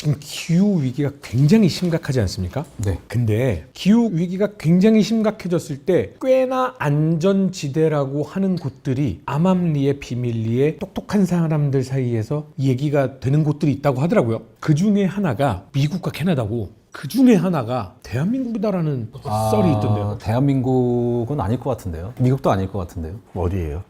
지금 기후 위기가 굉장히 심각하지 않습니까? 네. 근데 기후 위기가 굉장히 심각해졌을 때 꽤나 안전지대라고 하는 곳들이 암암리에 비밀리에 똑똑한 사람들 사이에서 얘기가 되는 곳들이 있다고 하더라고요. 그 중에 하나가 미국과 캐나다고, 그 중에 하나가 대한민국이다라는 썰이 있던데요. 대한민국은 아닐 것 같은데요. 미국도 아닐 것 같은데요. 어디예요?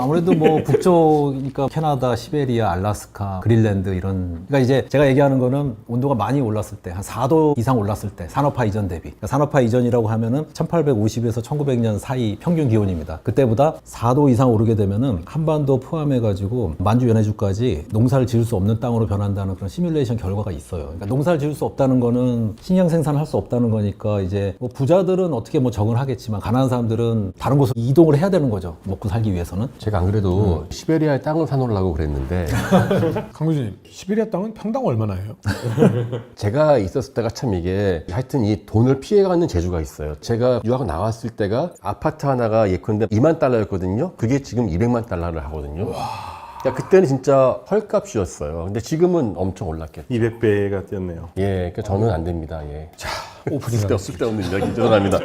아무래도 뭐 북쪽이니까 캐나다, 시베리아, 알래스카, 그린랜드 이런. 그러니까 이제 제가 얘기하는 거는 온도가 많이 올랐을 때, 한 4도 이상 올랐을 때, 산업화 이전 대비. 그러니까 산업화 이전이라고 하면은 1850에서 1900년 사이 평균 기온입니다. 그때보다 4도 이상 오르게 되면은 한반도 포함해가지고 만주 연해주까지 농사를 지을 수 없는 땅으로 변한다는 그런 시뮬레이션 결과가 있어요. 그러니까 농사를 지을 수 없다는 거는 식량 생산할 수 없다는 거니까 이제 뭐 부자들은 어떻게 뭐 적응하겠지만 가난한 사람들은 다른 곳으로 이동을 해야 되는 거죠. 먹고 살기 위해서는. 제가 안 그래도 시베리아에 땅을 사놓으려고 그랬는데 강 교수님, 시베리아 땅은 평당 얼마나 해요? 제가 있었을 때가 참 이게 하여튼 이 돈을 피해가는 재주가 있어요. 제가 유학 나왔을 때가 아파트 하나가 예컨대 2만 달러였거든요. 그게 지금 200만 달러를 하거든요. 그러니까 그때는 진짜 헐값이었어요. 근데 지금은 엄청 올랐겠죠. 200배가 뛰었네요. 예, 그러니까 저는 안 됩니다. 예. 오프닝 쓸데없는 이야기 죄송합니다.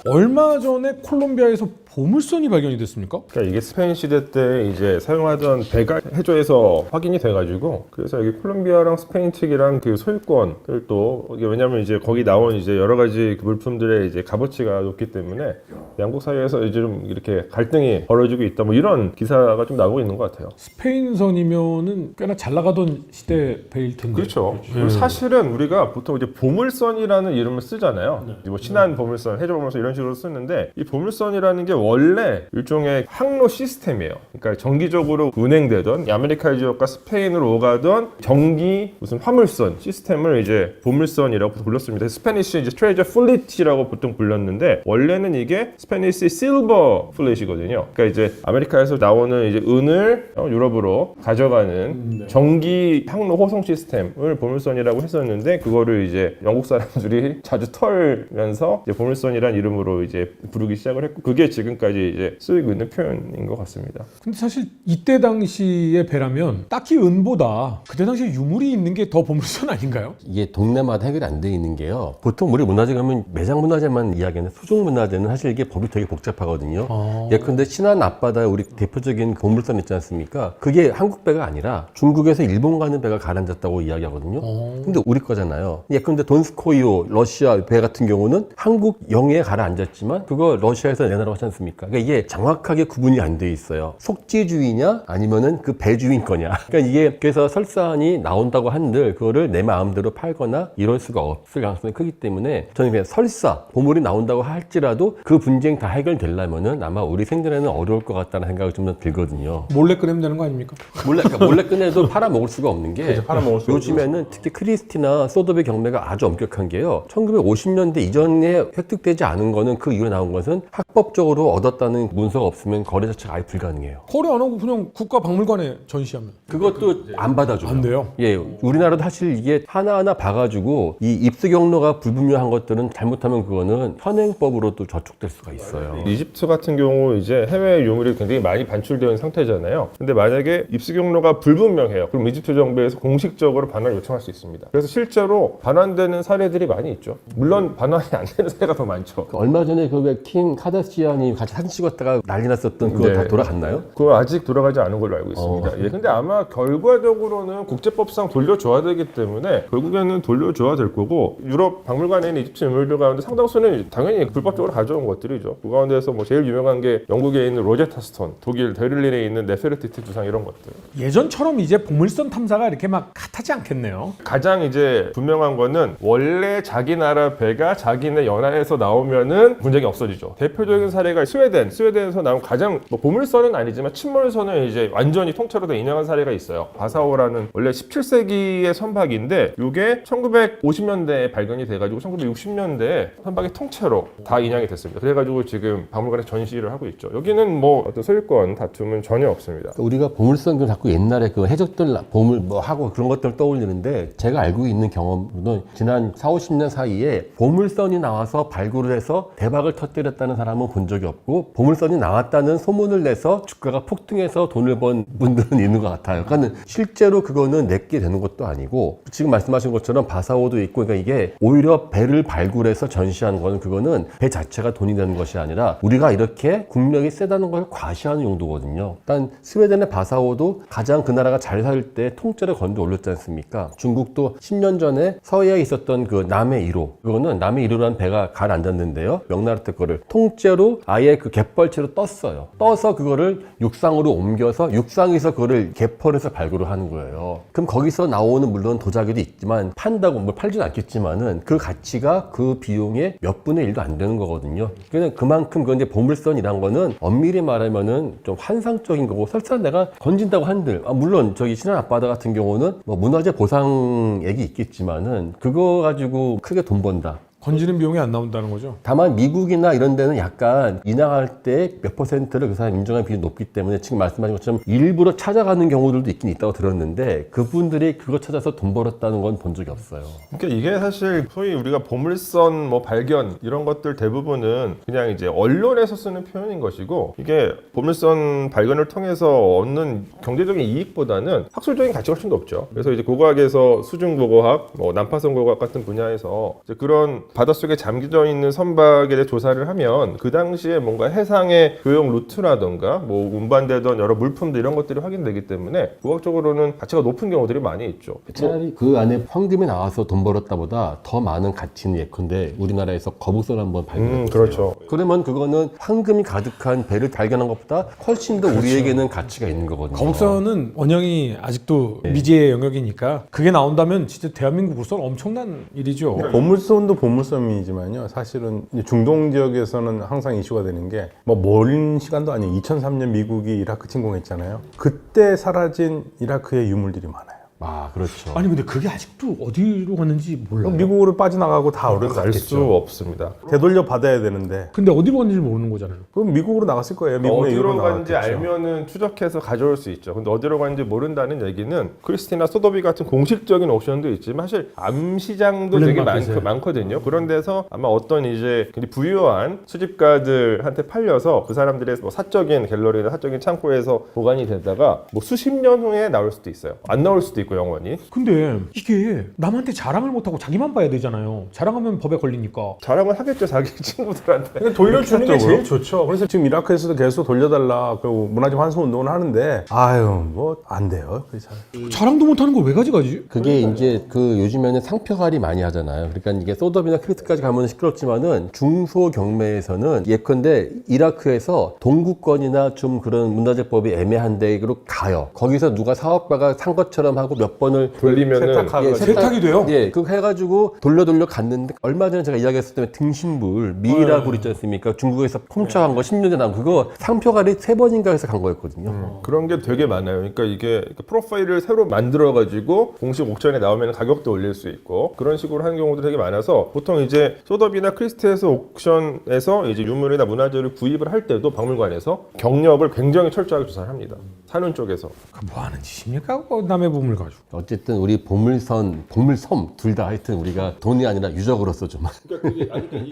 얼마 전에 콜롬비아에서 보물선이 발견이 됐습니까? 그러니까 이게 스페인 시대 때 이제 사용하던 배가 해저에서 확인이 돼가지고, 그래서 여기 콜롬비아랑 스페인 측이랑 그 소유권들도, 이게 왜냐면 이제 거기 나온 이제 여러 가지 그 물품들의 이제 값어치가 높기 때문에 양국 사이에서 이제 좀 이렇게 갈등이 벌어지고 있다, 뭐 이런 기사가 좀 나오고 있는 것 같아요. 스페인선이면은 꽤나 잘 나가던 시대 배일 텐데. 그렇죠. 그리고 사실은 우리가 보통 이제 보물선이라는 이름을 쓰잖아요. 뭐 신한 보물선, 해저 보물선 이런 식으로 쓰는데, 이 보물선이라는 게 원래 일종의 항로 시스템이에요. 그러니까 정기적으로 운행되던 아메리카 지역과 스페인으로 오가던 정기 무슨 화물선 시스템을 이제 보물선이라고 불렀습니다. 스페니쉬 이제 트레저 플릿이라고 보통 불렸는데, 원래는 이게 스페니쉬 실버 플릿이거든요. 그러니까 이제 아메리카에서 나오는 이제 은을 유럽으로 가져가는 정기 항로 호송 시스템을 보물선이라고 했었는데, 그거를 이제 영국 사람들이 자주 털면서 이제 보물선이라는 이름으로 이제 부르기 시작을 했고, 그게 지금까지 이제 쓰이고 있는 표현인 것 같습니다. 근데 사실 이때 당시의 배라면 딱히 은보다 그때 당시에 유물이 있는 게 더 보물선 아닌가요? 이게 동네마다 해결이 안 돼 있는 게요. 보통 우리 문화재 가면 매장 문화재만 이야기하는데 소중 문화재는 사실 이게 법이 되게 복잡하거든요. 예컨대 신안 앞바다에 우리 대표적인 보물선 있지 않습니까? 그게 한국 배가 아니라 중국에서 일본 가는 배가 가라앉았다고 이야기하거든요. 근데 우리 거잖아요. 예컨대 돈스코이오 러시아 배 같은 경우는 한국 영해에 가라앉았지만 그거 러시아에서 내놔라고 하지 않습니까? 그러니까 이게 정확하게 구분이 안 돼 있어요. 속지주의냐 아니면은 그 배주인 거냐. 그러니까 이게 그래서 설산이 나온다고 한들 그거를 내 마음대로 팔거나 이럴 수가 없을 가능성이 크기 때문에 저는 그냥 설사 보물이 나온다고 할지라도 그 분쟁 다 해결되려면은 아마 우리 생전에는 어려울 것 같다는 생각이 좀 더 들거든요. 몰래 꺼내면 되는 거 아닙니까? 그러니까 몰래 꺼내도 팔아먹을 수가 없는 게 그렇죠. 팔아먹을 수가 요즘에는 특히 크리스티나 소도베 경매가 아주 엄격한 게요. 1950년대 이전에 획득되지 않은 거는 그 이후에 나온 것은 합법적으로 얻었다는 문서가 없으면 거래 자체가 아예 불가능해요. 거래 안 하고 그냥 국가박물관에 전시하면 그것도 안 받아줘요. 안 돼요? 예, 우리나라도 사실 이게 하나하나 봐가지고 이 입수 경로가 불분명한 것들은 잘못하면 그거는 현행법으로 또 저촉될 수가 있어요. 이집트 같은 경우 이제 해외 유물이 굉장히 많이 반출되어 있는 상태잖아요. 근데 만약에 입수 경로가 불분명해요. 그럼 이집트 정부에서 공식적으로 반환을 요청할 수 있습니다. 그래서 실제로 반환되는 사례들이 많이 있죠. 물론 반환이 안 되는 사례가 더 많죠. 얼마 전에 그 왜 킹 카다시안이 같이 사진 찍었다가 난리 났었던 그거 네. 다 돌아갔나요? 그거 아직 돌아가지 않은 걸로 알고 있습니다. 예, 근데 아마 결과적으로는 국제법상 돌려줘야 되기 때문에 결국에는 돌려줘야 될 거고, 유럽 박물관에 있는 이집트 유물들 가운데 상당수는 당연히 불법적으로 가져온 것들이죠. 그 가운데서 뭐 제일 유명한 게 영국에 있는 로제타 스톤, 독일 베를린에 있는 네페르티티 두상 이런 것들. 예전처럼 이제 보물선 탐사가 이렇게 막 핫하지 않겠네요. 가장 이제 분명한 거는 원래 자기 나라 배가 자기네 연안에서 나오면은 분쟁이 없어지죠. 대표적인 사례가 스웨덴에서 나온 가장 뭐 보물선은 아니지만 침몰선을 이제 완전히 통째로 다 인양한 사례가 있어요. 바사오라는 원래 17세기의 선박인데 이게 1950년대에 발견이 돼가지고 1960년대에 선박이 통째로 다 인양이 됐습니다. 그래가지고 지금 박물관에 전시를 하고 있죠. 여기는 뭐 어떤 소유권 다툼은 전혀 없습니다. 우리가 보물선 그 자꾸 옛날에 그 해적들 보물 뭐 하고 그런 것들을 떠올리는데 제가 알고 있는 경험으로는 지난 4, 50년 사이에 사이에 보물선이 나와서 발굴을 해서 대박을 터뜨렸다는 사람은 본 적이 없고 보물선이 나왔다는 소문을 내서 주가가 폭등해서 돈을 번 분들은 있는 것 같아요. 그러니까 실제로 그거는 내게 되는 것도 아니고 지금 말씀하신 것처럼 바사오도 있고 그러니까 이게 오히려 배를 발굴해서 전시하는 거는 그거는 배 자체가 돈이 되는 것이 아니라 우리가 이렇게 국력이 세다는 걸 과시하는 용도거든요. 일단 스웨덴의 바사오도 가장 그 나라가 잘 살 때 통째로 건져 올렸지 않습니까? 중국도 10년 전에 서해에 있었던 그 남해 1호 그거는 남해 1호라는 배가 가라앉았는데요. 명나라 때 거를 통째로 아예 그 갯벌체로 떴어요. 떠서 그거를 육상으로 옮겨서 육상에서 그거를 개펄해서 발굴을 하는 거예요. 그럼 거기서 나오는 물론 도자기도 있지만 판다고 뭘 팔지는 않겠지만은 그 가치가 그 비용의 몇 분의 1도 안 되는 거거든요. 그냥 그만큼 그 이제 보물선이란 거는 엄밀히 말하면은 좀 환상적인 거고 설사 내가 건진다고 한들 물론 저기 신안 앞바다 같은 경우는 뭐 문화재 보상액이 있겠지만은 그거 가지고 크게 돈 번다. 건지는 비용이 안 나온다는 거죠. 다만 미국이나 이런 데는 약간 인항할 때 몇 퍼센트를 그 사람 인정하는 비율이 높기 때문에 지금 말씀하신 것처럼 일부러 찾아가는 경우들도 있긴 있다고 들었는데 그분들이 그거 찾아서 돈 벌었다는 건 본 적이 없어요. 그러니까 이게 사실 소위 우리가 보물선 뭐 발견 이런 것들 대부분은 그냥 이제 언론에서 쓰는 표현인 것이고 이게 보물선 발견을 통해서 얻는 경제적인 이익보다는 학술적인 가치가 훨씬 더 없죠. 그래서 이제 고고학에서 수중고고학, 뭐 난파선 고고학 같은 분야에서 이제 그런 바닷속에 잠기져 있는 선박에 대해 조사를 하면 그 당시에 뭔가 해상의 교역 루트라던가 뭐 운반되던 여러 물품들 이런 것들이 확인되기 때문에 고학적으로는 가치가 높은 경우들이 많이 있죠. 차라리 그 안에 황금이 나와서 돈 벌었다보다 더 많은 가치는 예컨대 우리나라에서 거북선 한번 발견했어요. 그렇죠. 그러면 그거는 황금이 가득한 배를 발견한 것보다 훨씬 더 우리에게는 가치가 있는 거거든요. 거북선은 원형이 아직도 미지의 영역이니까 그게 나온다면 진짜 대한민국으로서 엄청난 일이죠. 보물선도 보물섬이지만요. 사실은 이제 중동 지역에서는 항상 이슈가 되는 게 뭐 먼 시간도 아니에요. 2003년 미국이 이라크 침공했잖아요. 그때 사라진 이라크의 유물들이 많아요. 아, 그렇죠. 아니 근데 그게 아직도 어디로 갔는지 몰라요. 미국으로 빠져나가고 다 알 수 어렸겠죠. 없습니다. 되돌려 받아야 되는데 근데 어디로 갔는지 모르는 거잖아요. 그럼 미국으로 나갔을 거예요. 미국의 어디로 이후로 간지 나갔겠죠. 알면은 추적해서 가져올 수 있죠. 근데 어디로 간지 모른다는 얘기는 크리스티나 소더비 같은 공식적인 옵션도 있지만 사실 암시장도 되게 블랙마켓에. 많거든요. 그런 데서 아마 어떤 이제 굉장히 부유한 수집가들한테 팔려서 그 사람들의 뭐 사적인 갤러리나 사적인 창고에서 보관이 되다가 뭐 수십 년 후에 나올 수도 있어요. 안 나올 수도 있고 영원히. 근데 이게 남한테 자랑을 못하고 자기만 봐야 되잖아요. 자랑하면 법에 걸리니까. 자랑을 하겠죠 자기 친구들한테. 그러니까 돌려주는 게 일차적으로. 제일 좋죠. 그래서 지금 이라크에서도 계속 돌려달라. 그리고 문화재 환수 운동을 하는데 아유 뭐 안 돼요. 그게 잘. 자랑도 못하는 걸 왜 가져가지? 그게 이제 그 요즘에는 상표갈이 많이 하잖아요. 그러니까 이게 소더비나 크리스까지 가면 시끄럽지만은 중소경매에서는 예컨대 이라크에서 동구권이나 좀 그런 문화재법이 애매한 데로 가요. 거기서 누가 사업가가 산 것처럼 하고 몇 번을 돌리면은 세탁하고 세탁이 돼요? 예, 그거 해가지고 돌려 갔는데 얼마 전에 제가 이야기했을 때 등신불 미이라고 있지 않습니까? 중국에서 훔쳐간 거 10년 전에 나온 그거 상표갈이 3번인가 해서 간 거였거든요. 그런 게 되게 많아요. 그러니까 이게 프로파일을 새로 만들어가지고 공식 옥션에 나오면 가격도 올릴 수 있고 그런 식으로 하는 경우도 되게 많아서 보통 이제 소더비나 크리스트에서 옥션에서 이제 유물이나 문화재를 구입을 할 때도 박물관에서 경력을 굉장히 철저하게 조사를 합니다. 사는 쪽에서. 뭐 하는 짓입니까? 남의 보물 가지고. 어쨌든 우리 보물선, 보물섬 둘 다 하여튼 우리가 돈이 아니라 유적으로서 좀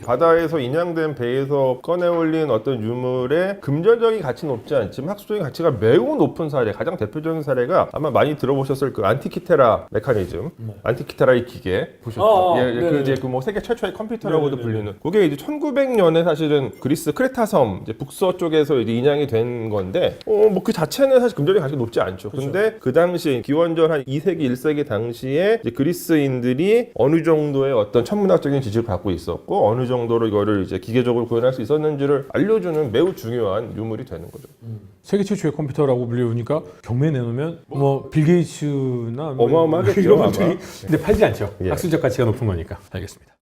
바다에서 인양된 배에서 꺼내올린 어떤 유물의 금전적인 가치는 높지 않지만 학술적인 가치가 매우 높은 사례, 가장 대표적인 사례가 아마 많이 들어보셨을 그 안티키테라 메커니즘, 안티키테라의 기계 보셨죠? 그 이제 그 뭐 세계 최초의 컴퓨터라고도 불리는 그게 이제 1900년에 사실은 그리스 크레타섬 이제 북서 쪽에서 이제 인양이 된 건데 뭐 그 자체는 사실 금전적인 가치가 높지 않죠. 근데 그 당시 기원전 한 2세기 1세기 당시에 이제 그리스인들이 어느 정도의 어떤 천문학적인 지식을 갖고 있었고 어느 정도로 이거를 이제 기계적으로 구현할 수 있었는지를 알려주는 매우 중요한 유물이 되는 거죠. 세계 최초의 컴퓨터라고 불리우니까 경매에 내놓으면 뭐 빌 게이츠나 뭐 어마어마하겠죠, 이런 아마. 분들이 근데 팔지 않죠. 예. 학술적 가치가 높은 거니까. 알겠습니다.